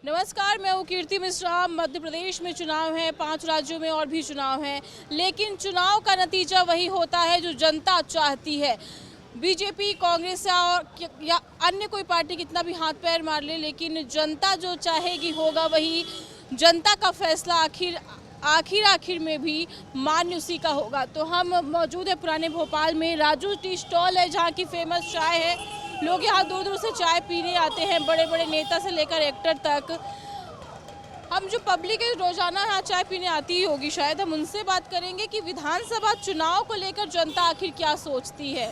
नमस्कार, मैं हूँ कीर्ति मिश्रा। मध्य प्रदेश में चुनाव है, 5 राज्यों में और भी चुनाव हैं, लेकिन चुनाव का नतीजा वही होता है जो जनता चाहती है। बीजेपी, कांग्रेस या अन्य कोई पार्टी कितना भी हाथ पैर मार ले, लेकिन जनता जो चाहेगी होगा वही। जनता का फैसला आखिर में भी मान्य उसी का होगा। तो हम मौजूद है पुराने भोपाल में। राजू टी स्टॉल है जहाँ की फेमस चाय है। लोग यहाँ दूर दूर से चाय पीने आते हैं, बड़े बड़े नेता से लेकर एक्टर तक। हम जो पब्लिक है रोजाना यहाँ चाय पीने आती ही होगी, शायद हम उनसे बात करेंगे कि विधानसभा चुनाव को लेकर जनता आखिर क्या सोचती है।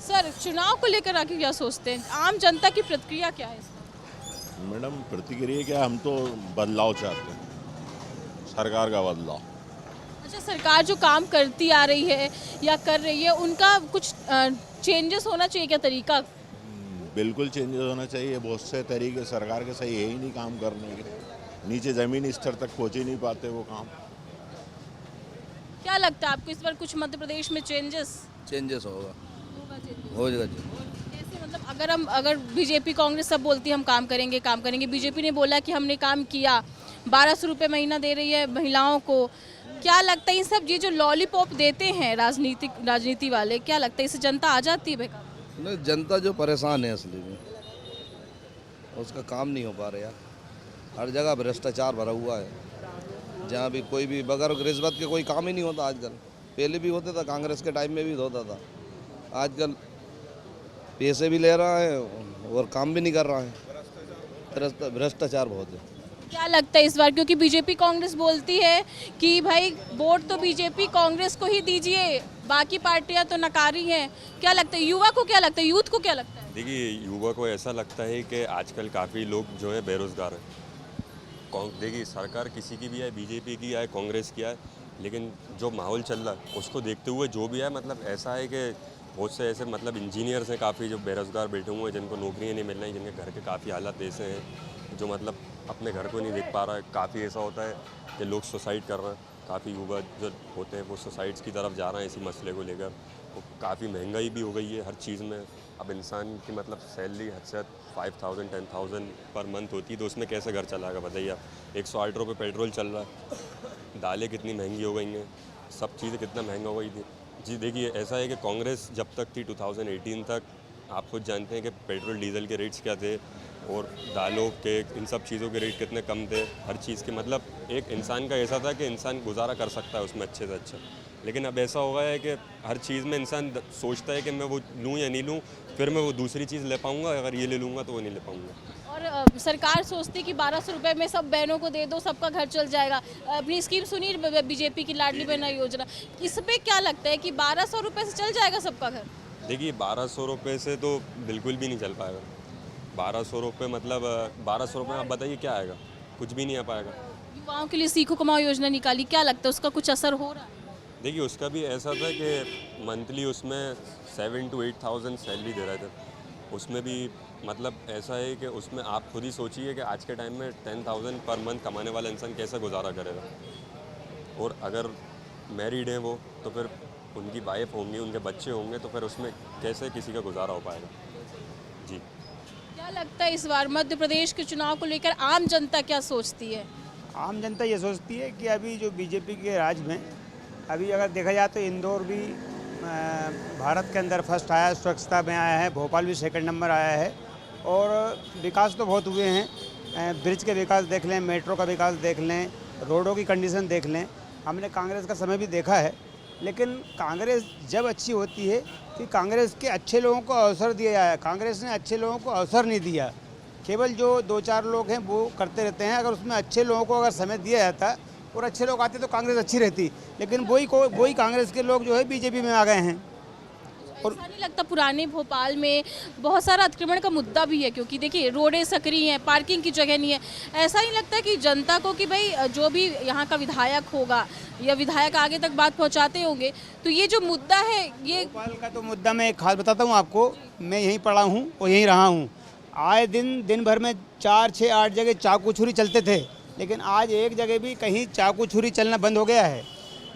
सर, चुनाव को लेकर आखिर क्या सोचते हैं, आम जनता की प्रतिक्रिया क्या है? मैडम, प्रतिक्रिया क्या, हम तो बदलाव चाहते हैं, सरकार का बदलाव। अच्छा, सरकार जो काम करती आ रही है या कर रही है, उनका कुछ चेंजेस होना चाहिए क्या तरीका? बिल्कुल चेंजेस होना चाहिए। बहुत से तरीके सरकार के सही है ही नहीं काम करने के, नीचे ज़मीनी स्तर तक पहुँच ही नहीं पाते वो काम। क्या लगता है आपको इस बार कुछ मध्य प्रदेश में चेंजेस होगा? हो जाएगा। कैसे, मतलब अगर बीजेपी कांग्रेस सब बोलती है हम काम करेंगे, बीजेपी ने बोला कि हमने काम किया, 1200 रुपये महीना दे रही है महिलाओं को। क्या लगता है ये सब जो लॉलीपॉप देते हैं राजनीति वाले, क्या लगता है इससे जनता आ जाती है बेकार? नहीं, जनता जो परेशान है असली में, उसका काम नहीं हो पा रहा यार। हर जगह भ्रष्टाचार भरा हुआ है। जहाँ भी कोई भी बगैर रिश्वत के कोई काम ही नहीं होता आजकल। पहले भी होता था, कांग्रेस के टाइम में भी होता था। आजकल पैसे भी ले रहा है और काम भी नहीं कर रहा है। भ्रष्टाचार बहुत है। क्या लगता है इस बार, क्योंकि बीजेपी कांग्रेस बोलती है कि भाई वोट तो बीजेपी कांग्रेस को ही दीजिए, बाकी पार्टियां तो नकारी हैं। क्या लगता है युवा को, क्या लगता है यूथ को, क्या लगता है? देखिए, युवा को ऐसा लगता है कि आजकल काफ़ी लोग जो है बेरोज़गार हैं। देखिए, सरकार किसी की भी है, बीजेपी की है, कांग्रेस की है, लेकिन जो माहौल चल रहा है उसको देखते हुए जो भी है, मतलब ऐसा है कि बहुत से ऐसे मतलब इंजीनियर्स हैं काफ़ी जो बेरोज़गार बैठे हुए हैं, जिनको नौकरियाँ नहीं मिल रही, जिनके घर के काफ़ी हालात ऐसे हैं जो मतलब अपने घर को नहीं देख पा रहा है। काफ़ी ऐसा होता है कि लोग सुसाइड कर रहे हैं। काफ़ी युवा जो होते हैं वो सुसाइड्स की तरफ जा रहे हैं इसी मसले को लेकर। वो काफ़ी महंगाई भी हो गई है हर चीज़ में। अब इंसान की मतलब सैलरी हद से 5000 10,000 पर मंथ होती है, तो उसमें कैसे घर चलाएगा बताइए आप। 108 रुपये पेट्रोल चल रहा है, दालें कितनी महंगी हो गई हैं, सब चीज़ें कितना महंगा हो गई थी। जी देखिए, ऐसा है कि कांग्रेस जब तक थी 2018 तक, आप खुद जानते हैं कि पेट्रोल डीजल के रेट्स क्या थे और दालों के इन सब चीज़ों के रेट कितने कम थे। हर चीज़ के मतलब एक इंसान का ऐसा था कि इंसान गुजारा कर सकता है उसमें अच्छे से अच्छा। लेकिन अब ऐसा हो गया है कि हर चीज़ में इंसान सोचता है कि मैं वो लूँ या नहीं लूँ, फिर मैं वो दूसरी चीज़ ले पाऊँगा, अगर ये ले लूँगा तो वो नहीं ले पाऊँगा। और सरकार सोचती है कि 1200 रुपये में सब बहनों को दे दो, सबका घर चल जाएगा। अपनी स्कीम सुनी बीजेपी की लाडली बहना योजना, इस पर क्या लगता है कि 1200 रुपये से चल जाएगा सबका घर? देखिए, 1200 रुपये से तो बिल्कुल भी नहीं चल पाएगा। 1200 रुपये मतलब 1200 रुपये में आप बताइए क्या आएगा? कुछ भी नहीं आ पाएगा। युवाओं के लिए सीखो कमाओ योजना निकाली, क्या लगता है उसका कुछ असर हो रहा है? देखिए, उसका भी ऐसा था कि मंथली उसमें 7 to 8,000 सैलरी दे रहे थे। उसमें भी मतलब ऐसा है कि उसमें आप खुद ही सोचिए कि आज के टाइम में 10,000 पर मंथ कमाने वाला इंसान कैसे गुजारा करेगा। और अगर मैरिड हैं वो, तो फिर उनकी वाइफ होंगी, उनके बच्चे होंगे, तो फिर उसमें कैसे किसी का गुजारा हो पाएगा। जी, क्या लगता है इस बार मध्य प्रदेश के चुनाव को लेकर आम जनता क्या सोचती है? आम जनता ये सोचती है कि अभी जो बीजेपी के राज में, अभी अगर देखा जाए तो इंदौर भी भारत के अंदर फर्स्ट आया, स्वच्छता में आया है, भोपाल भी सेकंड नंबर आया है। और विकास तो बहुत हुए हैं, ब्रिज के विकास देख लें, मेट्रो का विकास देख लें, रोडों की कंडीशन देख लें। हमने कांग्रेस का समय भी देखा है, लेकिन कांग्रेस जब अच्छी होती है कि कांग्रेस के अच्छे लोगों को अवसर दिया जाए। कांग्रेस ने अच्छे लोगों को अवसर नहीं दिया, केवल जो 2-4 लोग हैं वो करते रहते हैं। अगर उसमें अच्छे लोगों को अगर समय दिया जाता और अच्छे लोग आते तो कांग्रेस अच्छी रहती, लेकिन वही कांग्रेस के लोग जो है बीजेपी में आ गए हैं। और ऐसा नहीं लगता पुराने भोपाल में बहुत सारा अतिक्रमण का मुद्दा भी है, क्योंकि देखिए रोडें सकरी हैं, पार्किंग की जगह नहीं है। ऐसा नहीं लगता कि जनता को कि भाई जो भी यहाँ का विधायक होगा या विधायक आगे तक बात पहुँचाते होंगे, तो ये जो मुद्दा है, ये भोपाल का तो मुद्दा मैं एक खास बताता हूँ आपको। मैं यहीं पढ़ा हूँ और यहीं रहा हूँ। आए दिन भर में 4, 6, 8 जगह चाकू छुरी चलते थे, लेकिन आज एक जगह भी कहीं चाकू छुरी चलना बंद हो गया है।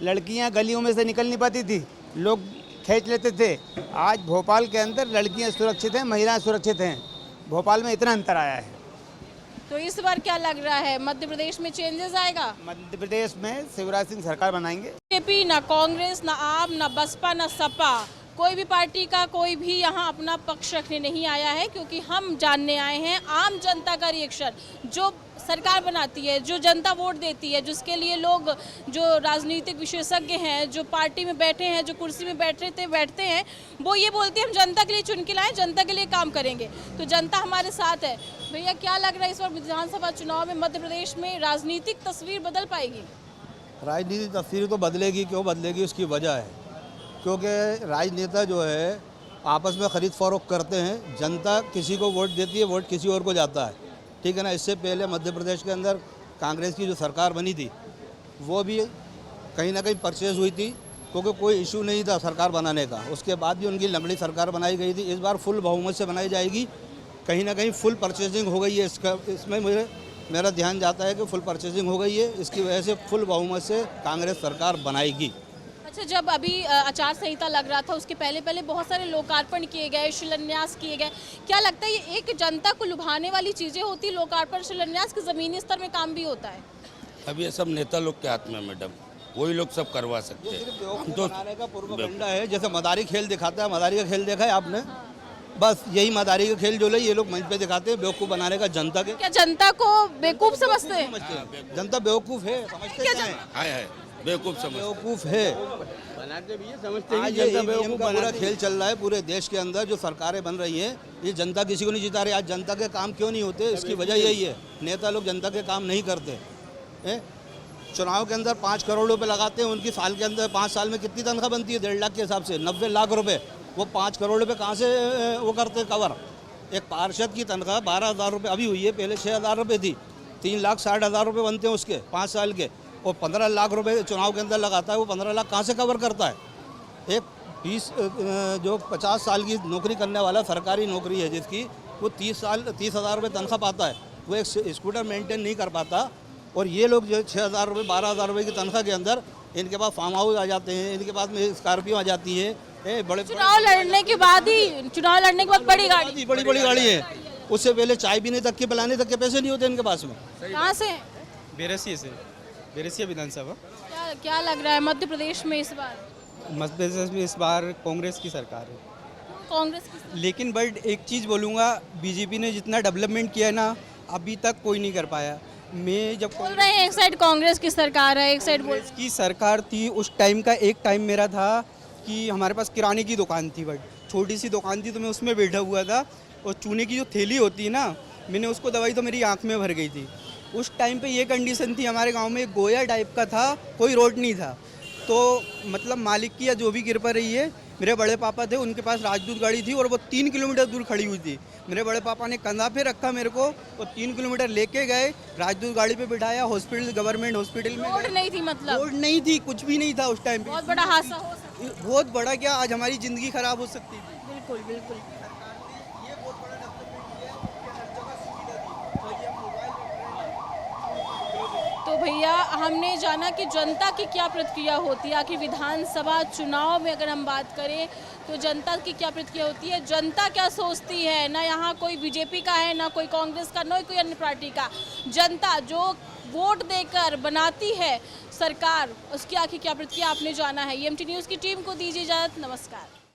लड़कियां गलियों में से निकल नहीं पाती थी, लोग खींच लेते थे। आज भोपाल के अंदर लड़कियां सुरक्षित हैं, महिलाएं सुरक्षित हैं। भोपाल में इतना अंतर आया है। तो इस बार क्या लग रहा है, मध्य प्रदेश में चेंजेस आएगा? मध्य प्रदेश में शिवराज सिंह सरकार बनाएंगे। बीजेपी, ना कांग्रेस, ना आप, ना बसपा, ना सपा, कोई भी पार्टी का कोई भी यहाँ अपना पक्ष रखने नहीं आया है, क्योंकि हम जानने आए हैं आम जनता का रिएक्शन। जो सरकार बनाती है, जो जनता वोट देती है, जिसके लिए लोग, जो राजनीतिक विशेषज्ञ हैं, जो पार्टी में बैठे हैं, जो कुर्सी में बैठते हैं, वो ये बोलते हैं हम जनता के लिए चुन के लाएं, जनता के लिए काम करेंगे। तो जनता हमारे साथ है। भैया क्या लग रहा है, इस बार विधानसभा चुनाव में मध्य प्रदेश में राजनीतिक तस्वीर बदल पाएगी? राजनीतिक तस्वीर तो बदलेगी, क्यों बदलेगी, उसकी वजह है क्योंकि राजनेता जो है आपस में ख़रीद फरोख्त करते हैं। जनता किसी को वोट देती है, वोट किसी और को जाता है, ठीक है ना। इससे पहले मध्य प्रदेश के अंदर कांग्रेस की जो सरकार बनी थी वो भी कहीं ना कहीं परचेज हुई थी, क्योंकि कोई इशू नहीं था सरकार बनाने का। उसके बाद भी उनकी लंबी सरकार बनाई गई थी। इस बार फुल बहुमत से बनाई जाएगी, कहीं ना कहीं फुल परचेजिंग हो गई है। इसमें मेरा ध्यान जाता है कि फुल परचेजिंग हो गई है, इसकी वजह से फुल बहुमत से कांग्रेस सरकार बनाएगी। अच्छा, जब अभी आचार संहिता लग रहा था उसके पहले बहुत सारे लोकार्पण किए गए, शिलान्यास किए गए, क्या लगता है ये एक जनता को लुभाने वाली चीज़ें होती, लोकार्पण शिलान्यास के ज़मीनी स्तर में काम भी होता है? अब ये सब नेता लोग के हाथ में मैडम, वही लोग सब करवा सकते हैं। हम तो बनाने का प्रोपेगेंडा है, जैसे मदारी खेल दिखाता है, मदारी का खेल देखा है आपने? बस यही मदारी का खेल जो है ये लोग मंच पे दिखाते हैं, बेवकूफ़ बनाने का जनता के। क्या जनता को बेवकूफ़ समझते हैं? जनता बेवकूफ़ है, समझते क्या है? बेवकूफ़ समझ बेवकूफ़ है। बनाते भी ये समझते आज ये ईवीएम का पूरा खेल चल रहा है पूरे देश के अंदर। जो सरकारें बन रही हैं ये जनता किसी को नहीं जिता रही। आज जनता के काम क्यों नहीं होते, इसकी वजह यही है, नेता लोग जनता के काम नहीं करते हैं। चुनाव के अंदर 5 करोड़ रुपए लगाते हैं, उनकी साल के अंदर 5 साल में कितनी तनख्वाह बनती है? 1.5 लाख के हिसाब से 90 लाख रुपए। वो 5 करोड़ रुपए कहाँ से वो करते हैं कवर? एक पार्षद की तनख्वाह 12,000 रुपये अभी हुई है, पहले 6,000 रुपये थी। 3,60,000 रुपये बनते हैं उसके 5 साल के, और 15 लाख रुपए चुनाव के अंदर लगाता है। वो 15 लाख कहाँ से कवर करता है? एक 50 साल की नौकरी करने वाला, सरकारी नौकरी है जिसकी, वो 30,000 रुपये तनख्वाह पाता है, वो एक स्कूटर मेंटेन नहीं कर पाता। और ये लोग जो 6,000 रुपये 12,000 रुपये की तनख्वाह के अंदर इनके पास फार्म हाउस आ जाते हैं, इनके पास में स्कॉर्पियो आ जाती है। बड़े चुनाव लड़ने के बाद बड़ी गाड़ी है। उससे पहले चाय पीने तक के, पिलाने तक के पैसे नहीं होते इनके पास में। कहाँ से? बेरसिया विधानसभा। क्या लग रहा है मध्य प्रदेश में इस बार? मध्य प्रदेश में इस बार कांग्रेस की सरकार है। कांग्रेस की? लेकिन बट एक चीज़ बोलूँगा, बीजेपी ने जितना डेवलपमेंट किया है ना, अभी तक कोई नहीं कर पाया। मैं जब बोल रहे हैं एक साइड कांग्रेस की सरकार है, एक साइड कांग्रेस की सरकार थी, उस टाइम का एक टाइम मेरा था कि हमारे पास किराने की दुकान थी, बट छोटी सी दुकान थी, तो मैं उसमें बैठा हुआ था, और चूने की जो थैली होती है ना, मैंने उसको दवाई तो मेरी आँख में भर गई थी। उस टाइम पे ये कंडीशन थी, हमारे गांव में एक गोया टाइप का था, कोई रोड नहीं था। तो मतलब मालिक की या जो भी कृपा रही है, मेरे बड़े पापा थे, उनके पास राजदूत गाड़ी थी और वो 3 किलोमीटर दूर खड़ी हुई थी। मेरे बड़े पापा ने कंधा पे रखा मेरे को, और 3 किलोमीटर लेके गए, राजदूत गाड़ी पे बिठाया, हॉस्पिटल, गवर्नमेंट हॉस्पिटल में। रोड नहीं थी, मतलब रोड नहीं थी, कुछ भी नहीं था उस टाइम पे। बहुत बड़ा हादसा हो सकता है। बहुत बड़ा क्या, आज हमारी ज़िंदगी ख़राब हो सकती थी। बिल्कुल बिल्कुल। तो भैया हमने जाना कि जनता की क्या प्रतिक्रिया होती है, आखिर विधानसभा चुनाव में अगर हम बात करें तो जनता की क्या प्रतिक्रिया होती है, जनता क्या सोचती है। ना यहाँ कोई बीजेपी का है, ना कोई कांग्रेस का, ना कोई अन्य पार्टी का। जनता जो वोट देकर बनाती है सरकार, उसकी आखिर क्या प्रतिक्रिया आपने जाना है। EMT न्यूज़ की टीम को दीजिए इजाज़त, नमस्कार।